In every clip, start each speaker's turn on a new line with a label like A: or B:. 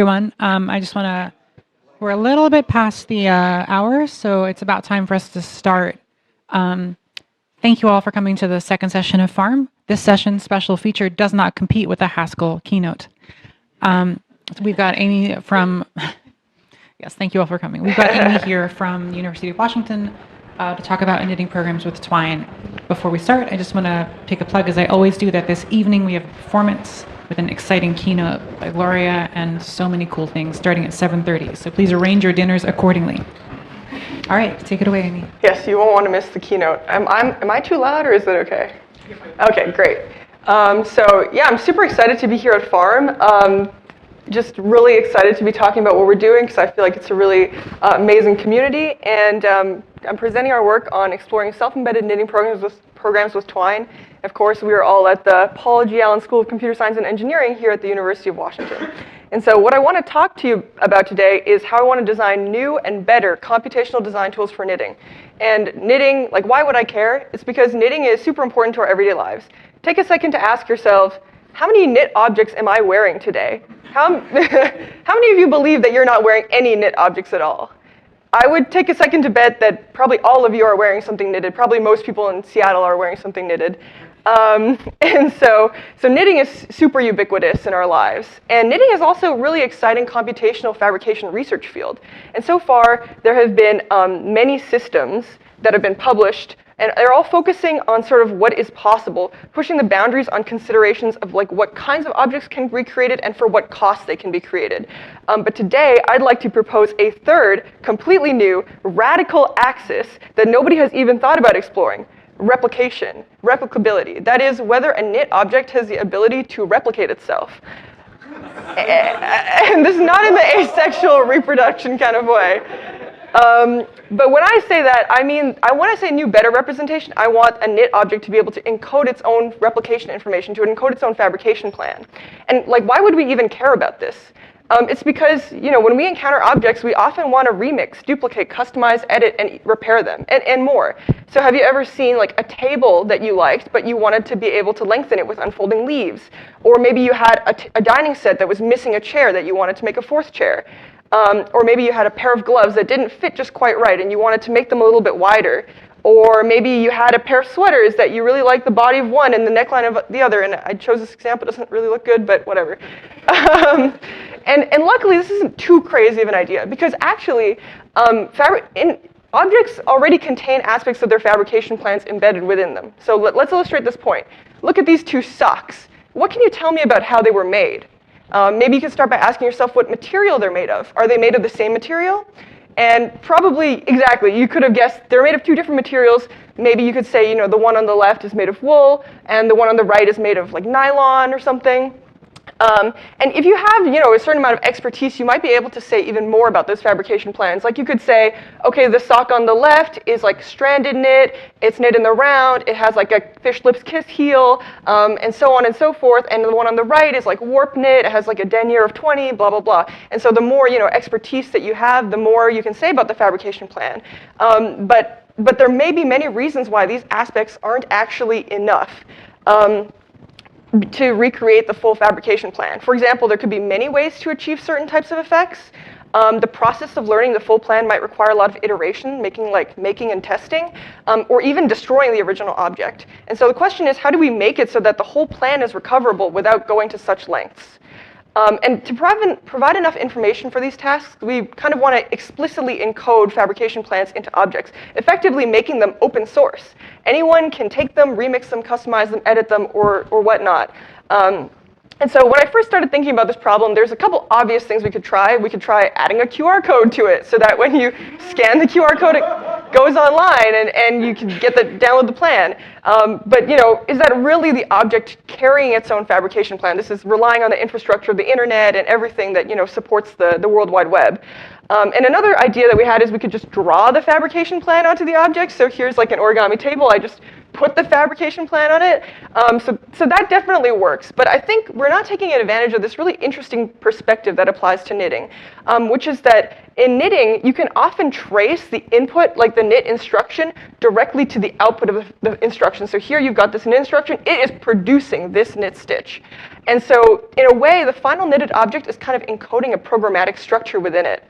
A: Everyone. I just want to, we're a little bit past the hour, so it's about time for us to start. Thank you all for coming to the second session of FARM'. This session's special feature does not compete with the Haskell keynote. We've got Amy from, yes, thank you all for coming. We've got Amy here from the University of Washington to talk about knitting programs with Twine. Before we start, I just want to take a plug, as I always do, that this evening we have a performance with an exciting keynote by Gloria and so many cool things starting at 7:30. So please arrange your dinners accordingly. All right, take it away, Amy.
B: Yes, you won't want to miss the keynote. Am I too loud or is it okay? Okay, great. So yeah, I'm super excited to be here at FARM'. Just really excited to be talking about what we're doing because I feel like it's a really amazing community. And I'm presenting our work on exploring self-embedded knitting programs with Twine. Of course, we are all at the Paul G. Allen School of Computer Science and Engineering here at the University of Washington. And so what I want to talk to you about today is how I want to design new and better computational design tools for knitting. And knitting, like, why would I care? It's because knitting is super important to our everyday lives. Take a second to ask yourself, how many knit objects am I wearing today? How many of you believe that you're not wearing any knit objects at all? I would take a second to bet that probably all of you are wearing something knitted. Probably most people in Seattle are wearing something knitted. And so knitting is super ubiquitous in our lives. And knitting is also a really exciting computational fabrication research field. And so far, there have been many systems that have been published, and they're all focusing on sort of what is possible, pushing the boundaries on considerations of like what kinds of objects can be created and for what costs they can be created. But today, I'd like to propose a third, completely new, radical axis that nobody has even thought about exploring. Replication, replicability. That is, whether a knit object has the ability to replicate itself. And this is not in the asexual reproduction kind of way. But when I say that, I mean, when I say new, better representation, I want a knit object to be able to encode its own replication information, to encode its own fabrication plan. And like, why would we even care about this? It's because, you know, when we encounter objects, we often want to remix, duplicate, customize, edit, and repair them, and more. So have you ever seen like a table that you liked, but you wanted to be able to lengthen it with unfolding leaves? Or maybe you had a dining set that was missing a chair that you wanted to make a fourth chair. Or maybe you had a pair of gloves that didn't fit just quite right and you wanted to make them a little bit wider. Or maybe you had a pair of sweaters that you really liked the body of one and the neckline of the other. And I chose this example, it doesn't really look good, but whatever. And luckily, this isn't too crazy of an idea because actually, objects already contain aspects of their fabrication plans embedded within them. So let's illustrate this point. Look at these two socks. What can you tell me about how they were made? Maybe you can start by asking yourself what material they're made of. Are they made of the same material? And probably, exactly, you could have guessed they're made of two different materials. Maybe you could say, you know, the one on the left is made of wool, and the one on the right is made of like nylon or something. And if you have, you know, a certain amount of expertise, you might be able to say even more about those fabrication plans. Like you could say, okay, the sock on the left is like stranded knit, it's knit in the round, it has like a fish lips kiss heel, and so on and so forth. And the one on the right is like warp knit, it has like a denier of 20, blah, blah, blah. And so the more, you know, expertise that you have, the more you can say about the fabrication plan. But there may be many reasons why these aspects aren't actually enough. To recreate the full fabrication plan. For example, there could be many ways to achieve certain types of effects. The process of learning the full plan might require a lot of iteration, making and testing, or even destroying the original object. And so the question is, how do we make it so that the whole plan is recoverable without going to such lengths? And to provide enough information for these tasks, we kind of want to explicitly encode fabrication plans into objects, effectively making them open source. Anyone can take them, remix them, customize them, edit them, or whatnot. And so when I first started thinking about this problem, there's a couple obvious things we could try. We could try adding a QR code to it so that when you scan the QR code, it goes online and you can download the plan. But you know, is that really the object carrying its own fabrication plan? This is relying on the infrastructure of the internet and everything that, you know, supports the World Wide Web. And another idea that we had is we could just draw the fabrication plan onto the object. So here's like an origami table. I just put the fabrication plan on it. So that definitely works. But I think we're not taking advantage of this really interesting perspective that applies to knitting, which is that in knitting, you can often trace the input, like the knit instruction, directly to the output of the instruction. So here you've got this knit instruction. It is producing this knit stitch. And so in a way, the final knitted object is kind of encoding a programmatic structure within it.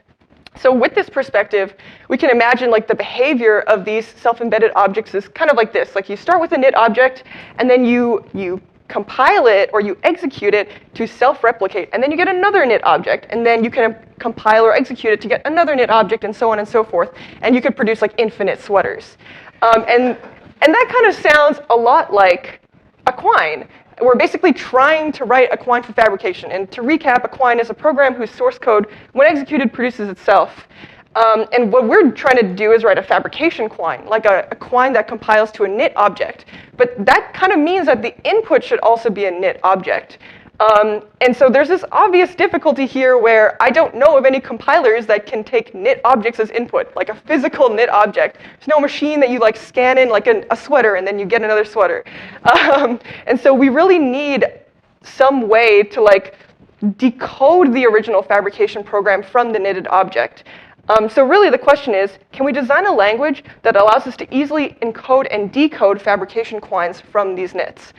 B: So with this perspective, we can imagine like the behavior of these self-embedded objects is kind of like this. Like you start with a knit object, and then you compile it or you execute it to self-replicate, and then you get another knit object, and then you can compile or execute it to get another knit object, and so on and so forth. And you could produce like infinite sweaters. And that kind of sounds a lot like a quine. We're basically trying to write a quine for fabrication. And to recap, a quine is a program whose source code, when executed, produces itself. And what we're trying to do is write a fabrication quine, like a quine that compiles to a knit object. But that kind of means that the input should also be a knit object. And so there's this obvious difficulty here where I don't know of any compilers that can take knit objects as input, like a physical knit object. There's no machine that you like scan in like a sweater and then you get another sweater. And so we really need some way to like decode the original fabrication program from the knitted object. So really the question is, can we design a language that allows us to easily encode and decode fabrication quines from these knits?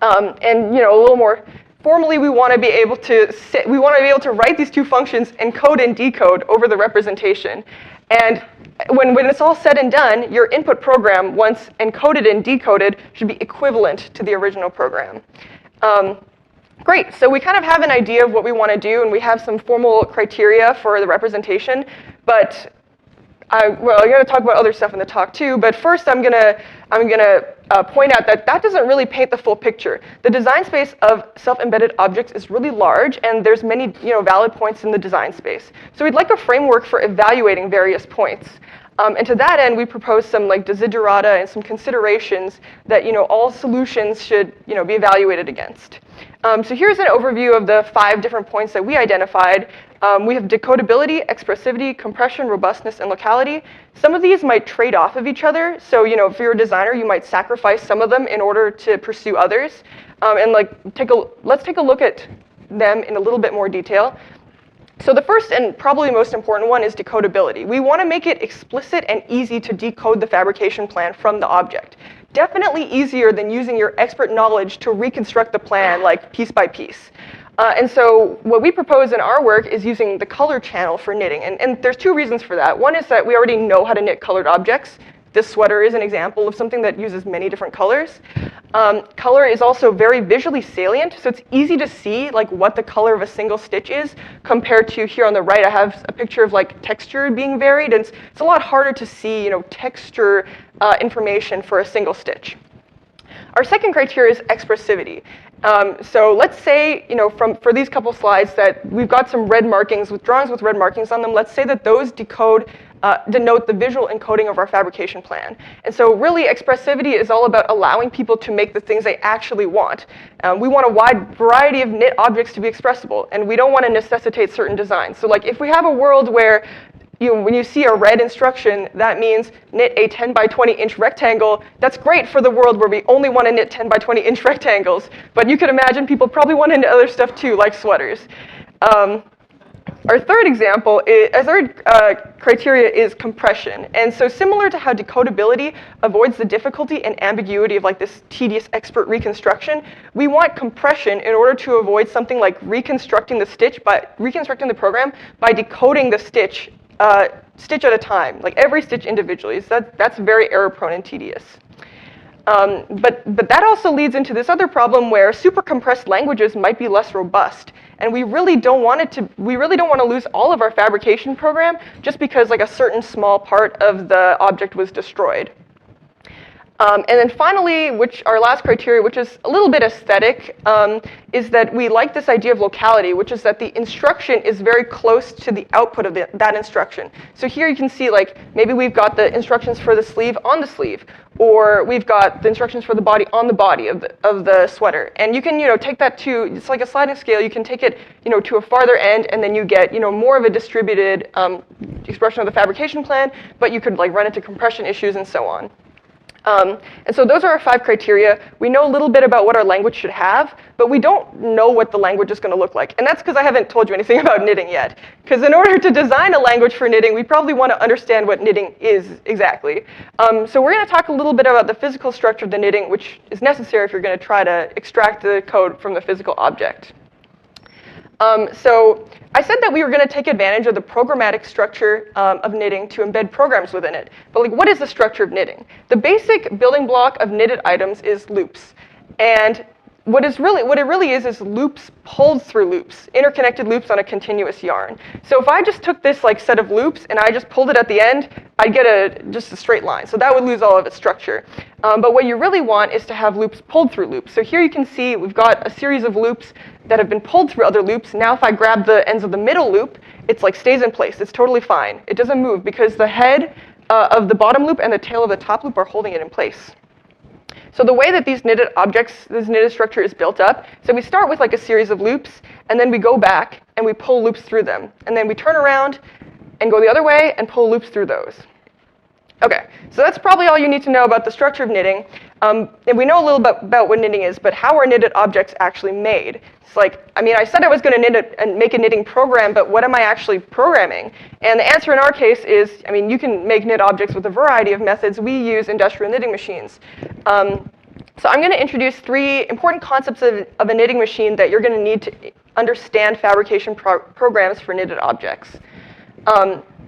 B: And a little more formally, we want to be able to write these two functions, encode and decode, over the representation. And when it's all said and done, your input program, once encoded and decoded, should be equivalent to the original program. Great, so we kind of have an idea of what we want to do, and we have some formal criteria for the representation, but I'm going to talk about other stuff in the talk too, but first I'm going to point out that doesn't really paint the full picture. The design space of self-embedded objects is really large, and there's many valid points in the design space. So we'd like a framework for evaluating various points. And to that end, we propose some like desiderata and some considerations that all solutions should be evaluated against. So here's an overview of the 5 different points that we identified. We have decodability, expressivity, compression, robustness, and locality. Some of these might trade off of each other. So if you're a designer, you might sacrifice some of them in order to pursue others. And let's take a look at them in a little bit more detail. So the first and probably most important one is decodability. We want to make it explicit and easy to decode the fabrication plan from the object. Definitely easier than using your expert knowledge to reconstruct the plan like piece by piece. And so what we propose in our work is using the color channel for knitting. And there's 2 reasons for that. One is that we already know how to knit colored objects. This sweater is an example of something that uses many different colors. Color is also very visually salient, so it's easy to see like what the color of a single stitch is compared to here on the right. I have a picture of like texture being varied, and it's a lot harder to see texture information for a single stitch. Our second criteria is expressivity. So let's say, for these couple slides that we've got some red markings, with drawings with red markings on them. Let's say that those denote the visual encoding of our fabrication plan. And so really, expressivity is all about allowing people to make the things they actually want. We want a wide variety of knit objects to be expressible, and we don't want to necessitate certain designs. So like if we have a world where when you see a red instruction, that means knit a 10 by 20 inch rectangle. That's great for the world where we only want to knit 10 by 20 inch rectangles. But you could imagine people probably want to knit other stuff too, like sweaters. Our third example, criteria is compression. And so similar to how decodability avoids the difficulty and ambiguity of like this tedious expert reconstruction, we want compression in order to avoid something like reconstructing the program by decoding the stitch at a time, like every stitch individually. So that's very error prone and tedious. But that also leads into this other problem where super compressed languages might be less robust, and we really don't want to lose all of our fabrication program just because like a certain small part of the object was destroyed. And then finally, our last criteria, which is a little bit aesthetic, is that we like this idea of locality, which is that the instruction is very close to the output of that instruction. So here you can see, like, maybe we've got the instructions for the sleeve on the sleeve, or we've got the instructions for the body on the body of the sweater. And you can, take that to, it's like a sliding scale. You can take it, to a farther end, and then you get, more of a distributed expression of the fabrication plan, but you could, like, run into compression issues and so on. And so those are our 5 criteria. We know a little bit about what our language should have, but we don't know what the language is going to look like. And that's because I haven't told you anything about knitting yet. Because in order to design a language for knitting, we probably want to understand what knitting is exactly. So we're going to talk a little bit about the physical structure of the knitting, which is necessary if you're going to try to extract the code from the physical object. So I said that we were going to take advantage of the programmatic structure of knitting to embed programs within it. But, like, what is the structure of knitting? The basic building block of knitted items is loops. And what it really is loops pulled through loops, interconnected loops on a continuous yarn. So if I just took this, like, set of loops and I just pulled it at the end, I'd get just a straight line. So that would lose all of its structure. But what you really want is to have loops pulled through loops. So here you can see we've got a series of loops that have been pulled through other loops. Now if I grab the ends of the middle loop, it's like stays in place. It's totally fine. It doesn't move because the head of the bottom loop and the tail of the top loop are holding it in place. So the way that these knitted objects, this knitted structure is built up, so we start with, like, a series of loops, and then we go back and we pull loops through them. And then we turn around and go the other way and pull loops through those. Okay, so that's probably all you need to know about the structure of knitting. And we know a little bit about what knitting is, but how are knitted objects actually made? It's like, I said I was going to make a knitting program, but what am I actually programming? And the answer in our case is, you can make knit objects with a variety of methods. We use industrial knitting machines. So I'm going to introduce 3 important concepts of a knitting machine that you're going to need to understand fabrication programs for knitted objects.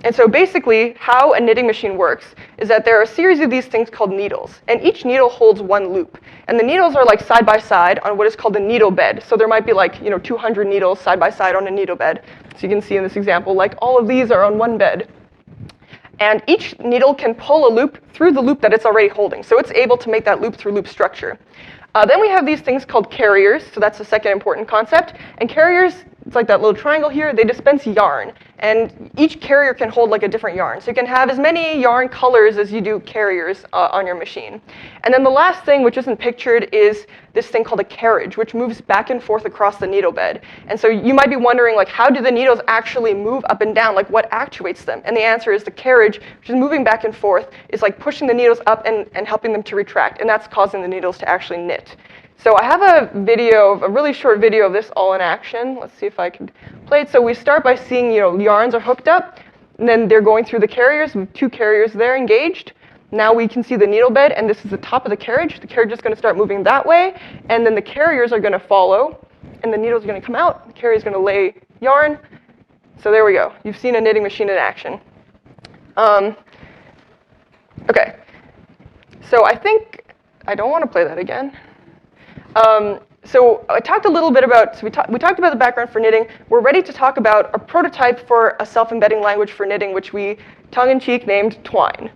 B: And so basically, how a knitting machine works is that there are a series of these things called needles, and each needle holds one loop. And the needles are, like, side by side on what is called a needle bed. So there might be, like, 200 needles side by side on a needle bed. So you can see in this example, like, all of these are on one bed. And each needle can pull a loop through the loop that it's already holding. So it's able to make that loop-through-loop structure. Then we have these things called carriers. So that's the second important concept. And carriers, it's like that little triangle here, they dispense yarn. And each carrier can hold, like, a different yarn. So you can have as many yarn colors as you do carriers on your machine. And then the last thing, which isn't pictured, is this thing called a carriage, which moves back and forth across the needle bed. And so you might be wondering, like, how do the needles actually move up and down? Like, what actuates them? And the answer is the carriage, which is moving back and forth, is, like, pushing the needles up and helping them to retract. And that's causing the needles to actually knit. So I have a really short video of this all in action. Let's see if I can play it. So we start by seeing, yarns are hooked up, and then they're going through the carriers with 2 carriers there engaged. Now we can see the needle bed, and this is the top of the carriage. The carriage is going to start moving that way, and then the carriers are going to follow, and the needles are going to come out. The carrier is going to lay yarn. So there we go. You've seen a knitting machine in action. Okay. So I think I don't want to play that again. So I talked a little bit about, we talked about the background for knitting. We're ready to talk about a prototype for a self-embedding language for knitting, which we tongue-in-cheek named Twine.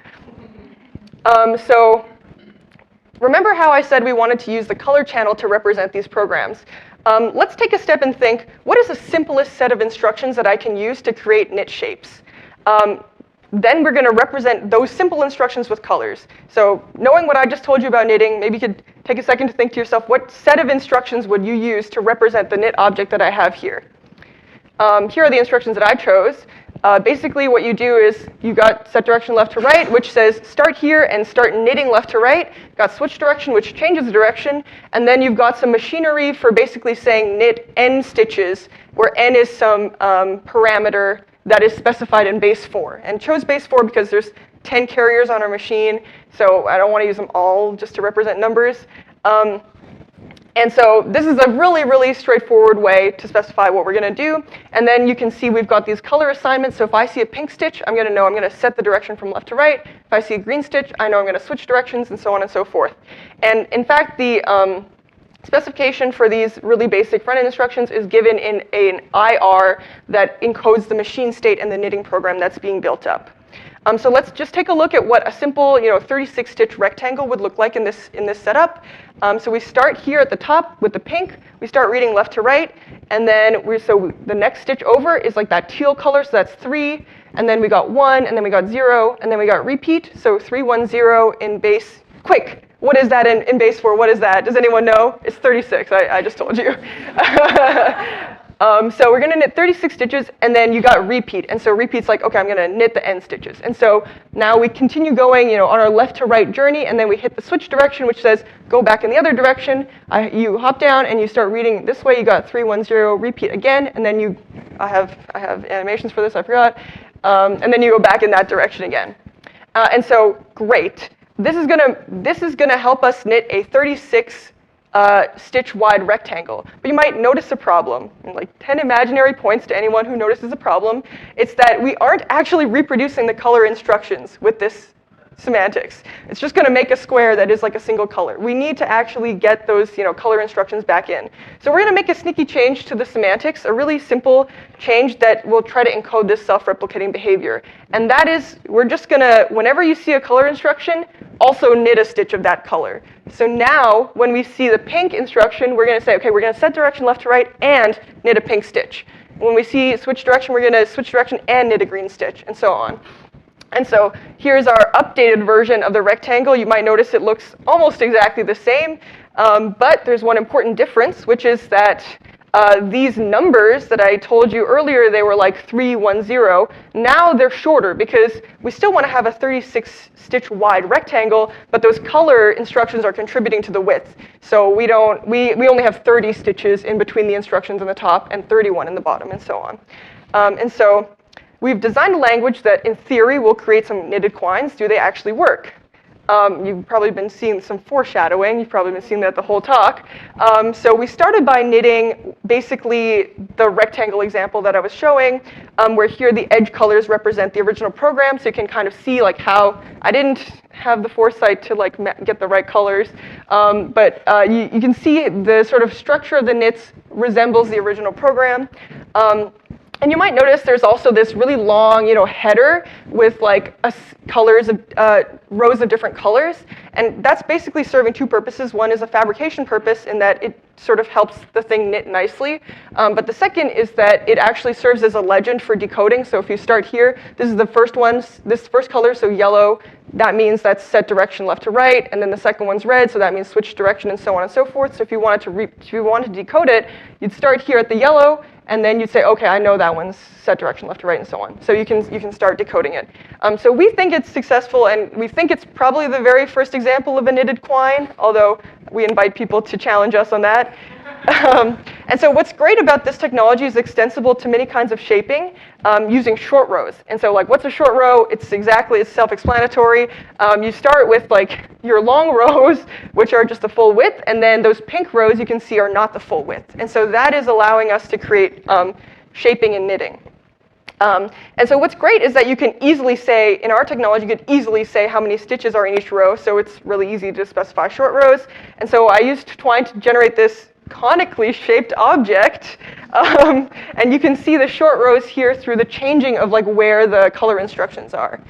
B: So remember how I said we wanted to use the color channel to represent these programs? Let's take a step and think, what is the simplest set of instructions that I can use to create knit shapes? Then we're going to represent those simple instructions with colors. So knowing what I just told you about knitting, maybe you could take a second to think to yourself, what set of instructions would you use to represent the knit object that I have here? Here are the instructions that I chose. Basically, what you do is you got set direction left to right, which says start here and start knitting left to right. Got switch direction, which changes the direction. And then you've got some machinery for basically saying knit n stitches, where n is some parameter that is specified in base 4. And chose base 4 because there's 10 carriers on our machine, so I don't want to use them all just to represent numbers. And so this is a really, really straightforward way to specify what we're going to do. And then you can see we've got these color assignments. So if I see a pink stitch, I'm going to know I'm going to set the direction from left to right. If I see a green stitch, I know I'm going to switch directions, and so on and so forth. And in fact, the specification for these really basic front-end instructions is given in an IR that encodes the machine state and the knitting program that's being built up. So let's just take a look at what a simple 36 stitch rectangle would look like in this setup. So we start here at the top with the pink. We start reading left to right, and then the next stitch over is like that teal color, so that's 3, and then we got 1, and then we got 0, and then we got repeat, so 3, 1, 0 in base. Quick, what is that in base for? What is that? Does anyone know? It's 36, I just told you. So we're going to knit 36 stitches, and then you got repeat. And so repeat's like, okay, I'm going to knit the end stitches. And so now we continue going, on our left to right journey, and then we hit the switch direction, which says go back in the other direction. You hop down, and you start reading this way. You got 3, 1, 0, repeat again, and then I have animations for this, I forgot. And then you go back in that direction again. And so great. This is gonna help us knit a 36 stitch wide rectangle. But you might notice a problem. Like 10 imaginary points to anyone who notices a problem. It's that we aren't actually reproducing the color instructions with this semantics. It's just going to make a square that is like a single color. We need to actually get those color instructions back in. So we're going to make a sneaky change to the semantics, a really simple change that will try to encode this self-replicating behavior. And that is, we're just going to, whenever you see a color instruction, also knit a stitch of that color. So now, when we see the pink instruction, we're going to say, okay, we're going to set direction left to right and knit a pink stitch. When we see switch direction, we're going to switch direction and knit a green stitch, and so on. And so here's our updated version of the rectangle. You might notice it looks almost exactly the same, but there's one important difference, which is that these numbers that I told you earlier, they were like 3, 1, 0. Now they're shorter because we still want to have a 36 stitch wide rectangle, but those color instructions are contributing to the width. So we only have 30 stitches in between the instructions on the top and 31 in the bottom, and so on. And so we've designed a language that, in theory, will create some knitted quines. Do they actually work? You've probably been seeing some foreshadowing. You've probably been seeing that the whole talk. So we started by knitting basically the rectangle example that I was showing, where here the edge colors represent the original program. So you can kind of see like how I didn't have the foresight to like get the right colors, but you can see the sort of structure of the knits resembles the original program. And you might notice there's also this really long, header with like colors of rows of different colors, and that's basically serving two purposes. One is a fabrication purpose in that it sort of helps the thing knit nicely, but the second is that it actually serves as a legend for decoding. So if you start here, this is the first one, this first color, so yellow. That means that's set direction left to right, and then the second one's red, so that means switch direction, and so on and so forth. So if you wanted to decode it, you'd start here at the yellow, and then you'd say, okay, I know that one's set direction left to right, and so on. So you can start decoding it. So we think it's successful, and we think it's probably the very first example of a knitted quine, although we invite people to challenge us on that. And so what's great about this technology is extensible to many kinds of shaping using short rows. And so like, what's a short row? It's self-explanatory. You start with like your long rows, which are just the full width, and then those pink rows you can see are not the full width. And so that is allowing us to create shaping and knitting. And so what's great is that you can easily say, in our technology, you could easily say how many stitches are in each row, so it's really easy to specify short rows. And so I used Twine to generate this conically shaped object, and you can see the short rows here through the changing of like where the color instructions are.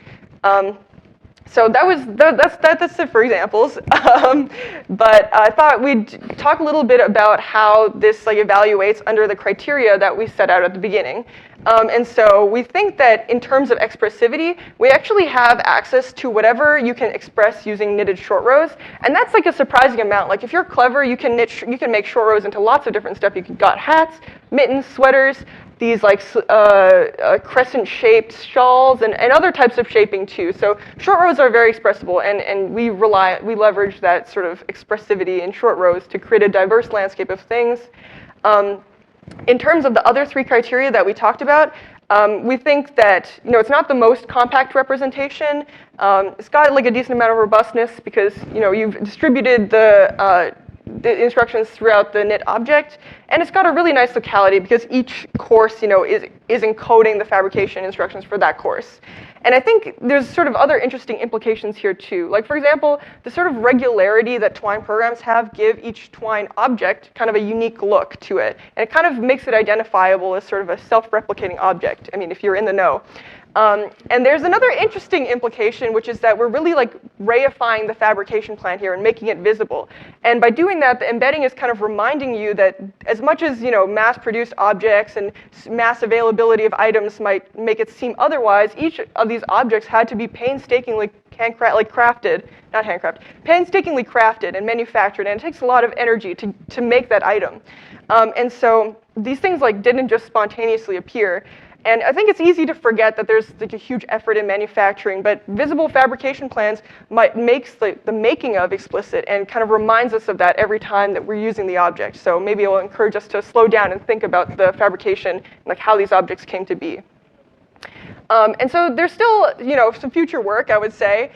B: So that's it for examples. But I thought we'd talk a little bit about how this like evaluates under the criteria that we set out at the beginning. And so we think that in terms of expressivity, we actually have access to whatever you can express using knitted short rows, and that's like a surprising amount. Like if you're clever, you can make short rows into lots of different stuff. You can got hats, mittens, sweaters, these like crescent-shaped shawls, and other types of shaping too. So short rows are very expressible, and we leverage that sort of expressivity in short rows to create a diverse landscape of things. In terms of the other three criteria that we talked about, we think that it's not the most compact representation. It's got like a decent amount of robustness because you've distributed the instructions throughout the knit object, and it's got a really nice locality because each course is encoding the fabrication instructions for that course. And I think there's sort of other interesting implications here too. Like for example, the sort of regularity that Twine programs have give each Twine object kind of a unique look to it. And it kind of makes it identifiable as sort of a self-replicating object. I mean, if you're in the know. And there's another interesting implication, which is that we're really like reifying the fabrication plan here and making it visible. And by doing that, the embedding is kind of reminding you that as much as mass-produced objects and mass availability of items might make it seem otherwise, each of these objects had to be painstakingly painstakingly crafted and manufactured, and it takes a lot of energy to make that item. And so these things didn't just spontaneously appear. And I think it's easy to forget that there's a huge effort in manufacturing, but visible fabrication plans makes the making of explicit and kind of reminds us of that every time that we're using the object. So maybe it will encourage us to slow down and think about the fabrication and how these objects came to be. And so there's still, some future work, I would say.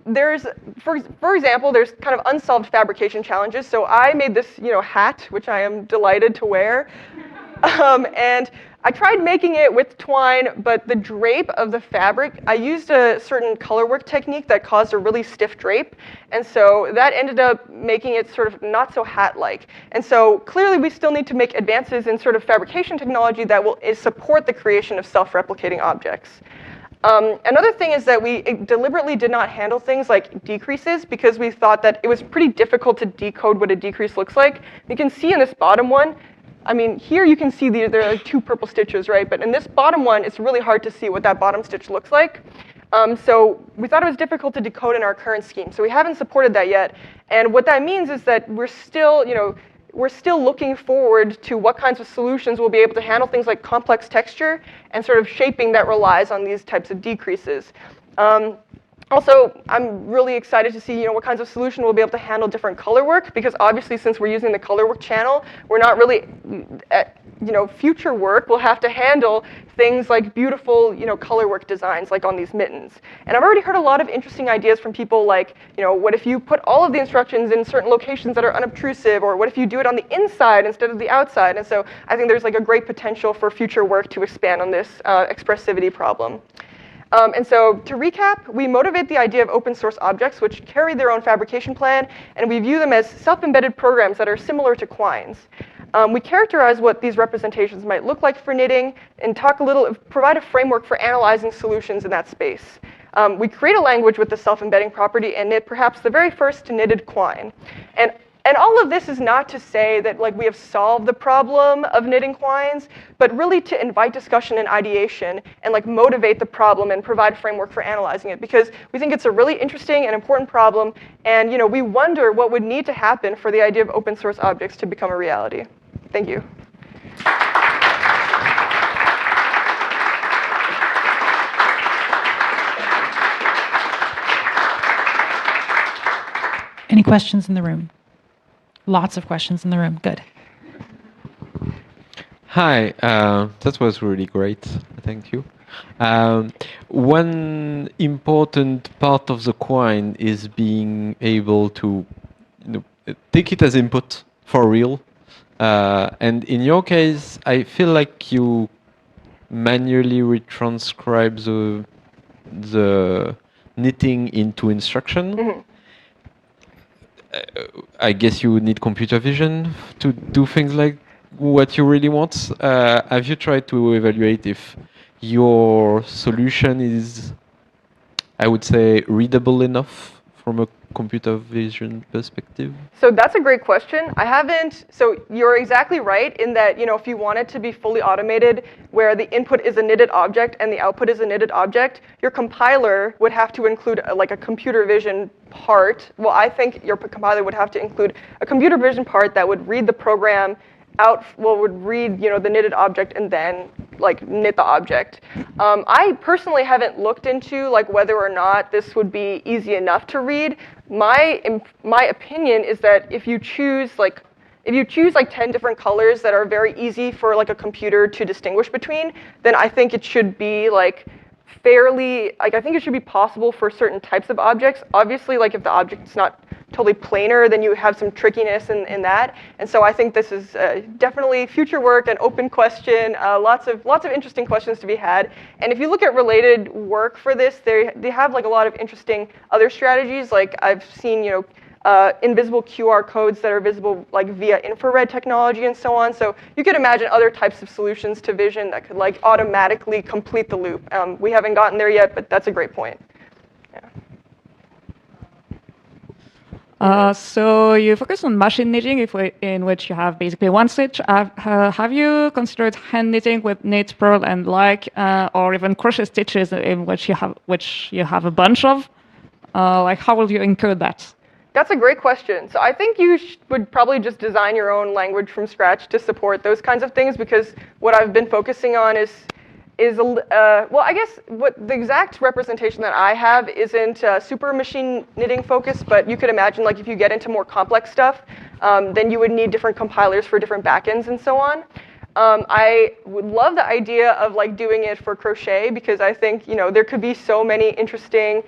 B: There's, for example, there's kind of unsolved fabrication challenges. So I made this, hat, which I am delighted to wear. And I tried making it with twine, but the drape of the fabric, I used a certain color work technique that caused a really stiff drape. And so that ended up making it sort of not so hat-like. And so clearly we still need to make advances in sort of fabrication technology that will support the creation of self-replicating objects. Another thing is that we deliberately did not handle things like decreases because we thought that it was pretty difficult to decode what a decrease looks like. You can see in this bottom one, here you can see there are two purple stitches, right? But in this bottom one, it's really hard to see what that bottom stitch looks like. So we thought it was difficult to decode in our current scheme. So we haven't supported that yet. And what that means is that we're still looking forward to what kinds of solutions will be able to handle things like complex texture and sort of shaping that relies on these types of decreases. Also, I'm really excited to see, what kinds of solution we'll be able to handle different color work, because obviously since we're using the color work channel, we're not really, future work will have to handle things like beautiful, color work designs like on these mittens. And I've already heard a lot of interesting ideas from people like, what if you put all of the instructions in certain locations that are unobtrusive, or what if you do it on the inside instead of the outside? And so I think there's a great potential for future work to expand on this expressivity problem. And so to recap, we motivate the idea of open source objects which carry their own fabrication plan, and we view them as self-embedded programs that are similar to quines. We characterize what these representations might look like for knitting and provide a framework for analyzing solutions in that space. We create a language with the self-embedding property and knit perhaps the very first knitted quine. And all of this is not to say that we have solved the problem of knitting quines, but really to invite discussion and ideation and motivate the problem and provide a framework for analyzing it, because we think it's a really interesting and important problem, and we wonder what would need to happen for the idea of open source objects to become a reality. Thank you.
A: Any questions in the room? Lots of questions in the room. Good.
C: Hi, that was really great. Thank you. One important part of the quine is being able to take it as input for real. And in your case, I feel like you manually retranscribe the knitting into instruction.
B: Mm-hmm.
C: I guess you would need computer vision to do things like what you really want. Have you tried to evaluate if your solution is, I would say, readable enough from a computer vision perspective?
B: So that's a great question. So you're exactly right in that, if you want it to be fully automated, where the input is a knitted object and the output is a knitted object, your compiler would have to include a computer vision part. Well, I think your compiler would have to include a computer vision part that would read the program would read, the knitted object and then knit the object. I personally haven't looked into whether or not this would be easy enough to read. My opinion is that if you choose 10 different colors that are very easy for a computer to distinguish between, then I think it should be I think it should be possible for certain types of objects. Obviously, if the object's not totally planar, then you have some trickiness in that. And so I think this is definitely future work, an open question, lots of interesting questions to be had. And if you look at related work for this, they have a lot of interesting other strategies. I've seen, invisible QR codes that are visible like via infrared technology and so on. So you could imagine other types of solutions to vision that could like automatically complete the loop. We haven't gotten there yet, but that's a great point. Yeah.
D: So you focus on machine knitting, in which you have basically one stitch. Have you considered hand knitting with knit, purl, and like, or even crochet stitches in which you have a bunch of? Like, how will you incur that?
B: That's a great question. So I think you would probably just design your own language from scratch to support those kinds of things, because what I've been focusing on is well, I guess what the exact representation that I have isn't super machine knitting focused, but you could imagine like if you get into more complex stuff, then you would need different compilers for different backends and so on. I would love the idea of like doing it for crochet, because I think, you know, there could be so many interesting,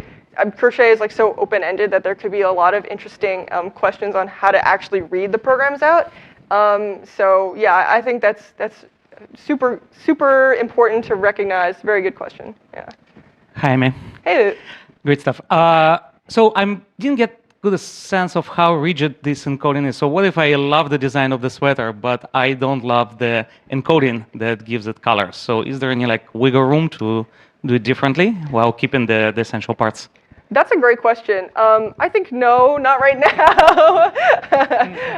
B: crochet is like so open-ended that there could be a lot of interesting questions on how to actually read the programs out. So yeah, I think that's super important to recognize. Very good question. Yeah.
E: Hi, man.
B: Hey.
E: Great stuff. So I didn't get good sense of how rigid this encoding is. So what if I love the design of the sweater, but I don't love the encoding that gives it color? So is there any like wiggle room to do it differently while keeping the essential parts?
B: That's a great question. I think no, not right now.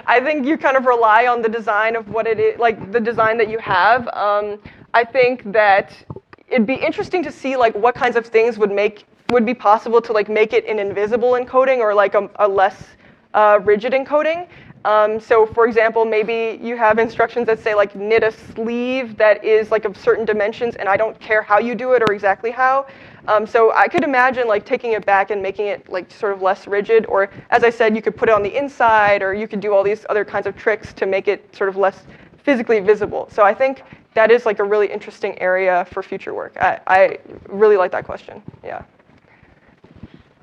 B: I think you kind of rely on the design of what it is, like the design that you have. I think that it'd be interesting to see like what kinds of things would be possible to like make it an invisible encoding or like a less rigid encoding. So for example, maybe you have instructions that say like knit a sleeve that is like of certain dimensions, and I don't care how you do it or exactly how. So I could imagine like taking it back and making it like sort of less rigid, or as I said, you could put it on the inside, or you could do all these other kinds of tricks to make it sort of less physically visible. So I think that is like a really interesting area for future work. I really like that question. Yeah.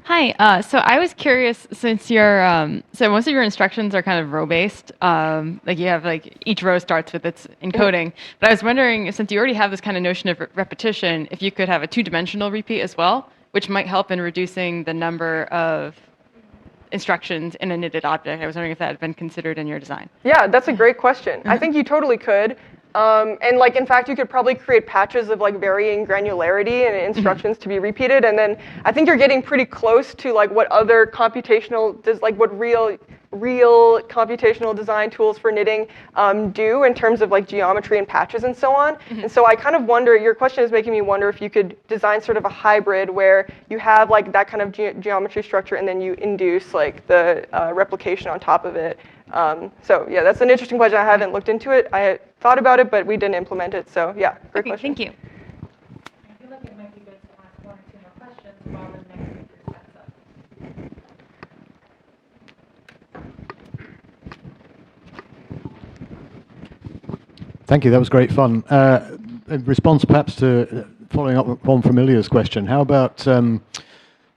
F: Hi. So I was curious, since so most of your instructions are kind of row-based, like you have like each row starts with its encoding. But I was wondering, since you already have this kind of notion of repetition, if you could have a two-dimensional repeat as well, which might help in reducing the number of instructions in a knitted object. I was wondering if that had been considered in your design.
B: Yeah, that's a great question. I think you totally could. And like, in fact, you could probably create patches of like varying granularity and instructions to be repeated. And then I think you're getting pretty close to like what other what real computational design tools for knitting do in terms of like geometry and patches and so on. And so I kind of wonder, your question is making me wonder if you could design sort of a hybrid where you have like that kind of geometry structure and then you induce like the replication on top of it. So yeah, that's an interesting question. I haven't looked into it. I thought about it, but we didn't implement it. So yeah, great question.
F: Thank you.
A: I feel like it might be good to ask one or two more questions while the next speaker sets up.
G: Thank you. That was great fun. In response, perhaps to following up on Familiar's question, how about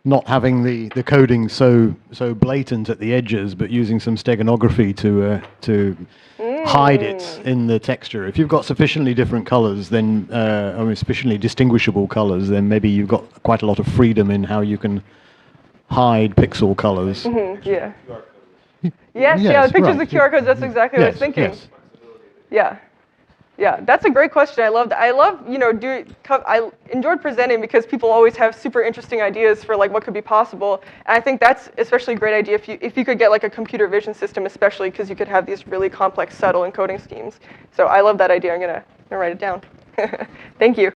G: not having the coding so blatant at the edges, but using some steganography to hide it in the texture? If you've got sufficiently different colors, then sufficiently distinguishable colors, then maybe you've got quite a lot of freedom in how you can hide pixel colors.
B: Yeah. Yes, yeah, the pictures of QR codes, that's exactly what I was thinking.
G: Yes.
B: Yeah. Yeah, that's a great question. I love, I enjoyed presenting because people always have super interesting ideas for like what could be possible. And I think that's especially a great idea if you could get like a computer vision system, especially because you could have these really complex, subtle encoding schemes. So I love that idea. I'm gonna write it down. Thank you.